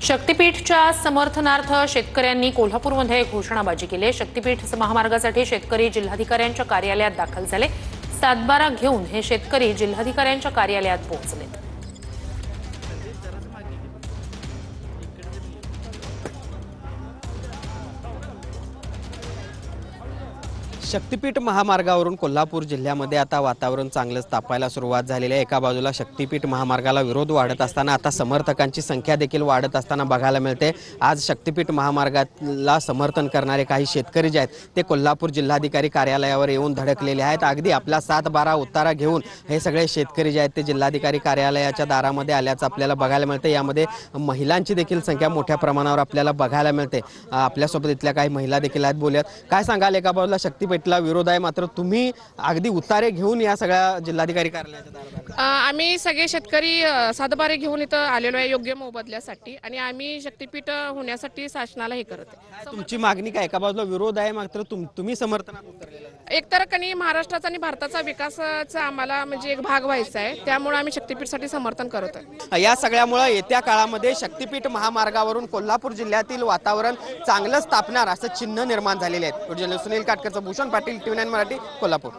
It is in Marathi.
शक्तीपीठच्या समर्थनार्थ शेतकऱ्यांनी कोल्हापूरमध्ये घोषणाबाजी केली। शक्तीपीठ महामार्गासाठी शेतकरी जिल्हाधिकाऱ्यांच्या कार्यालयात दाखल झाले। सातबारा घेऊन हे शेतकरी जिल्हाधिकाऱ्यांच्या कार्यालयात पोहोचले। शक्तीपीठ महामार्गावरून कोल्हापूर जिल्ह्यामध्ये आता वातावरण चांगलंच तापायला सुरुवात झालेली आहे। एका बाजूला शक्तीपीठ महामार्गाला विरोध वाढत असताना आता समर्थकांची संख्या देखील वाढत असताना बघायला मिळते। आज शक्तीपीठ महामार्गाला समर्थन करणारे काही शेतकरी जे आहेत ते कोल्हापूर जिल्हाधिकारी कार्यालयावर येऊन धडकलेले आहेत। अगदी आपला 7-12 उतारा घेऊन हे सगळे शेतकरी जे आहेत ते जिल्हाधिकारी कार्यालयाच्या दारामध्ये आल्याचं आपल्याला बघायला मिळते। यामध्ये महिलांची देखील संख्या मोठ्या प्रमाणावर आपल्याला बघायला मिळते। आपल्यासोबत इथल्या काही महिला देखील आहेत, बोलूयात। काय सांगाल, एका बाजूला शक्तीपीठ विरोध आहे, मात्र तुम्ही अगदी उतारे घेऊन या सगळ्या जिल्हाधिकारी कार्यालयाच्या दारात आम्ही सगळे शेतकरी सातबारे घेऊन इथं आलेलो आहे योग्य मोबदल्यासाठी, आणि आम्ही शक्तीपीठ होण्यासाठी शासनाला हे करत आहे। तुमची मागणी काय? एका बाजूला विरोध आहे, मात्र तुम्ही समर्थनात उतरलेला आहे। एकतर कणी महाराष्ट्राचा आणि भारताचा विकासाचा आम्हाला म्हणजे एक भाग व्हायचा आहे, त्यामुळे आम्ही शक्तीपीठसाठी समर्थन करत आहे। या सगळ्यामुळे येत्या काळामध्ये शक्तीपीठ महामार्गावरून कोल्हापूर जिल्ह्यातील वातावरण चांगलंच तापणार असं चिन्ह निर्माण झालेले आहे। सुनील काटकरचं, भूषण पाटील, TV9 मराठी, कोल्हापूर।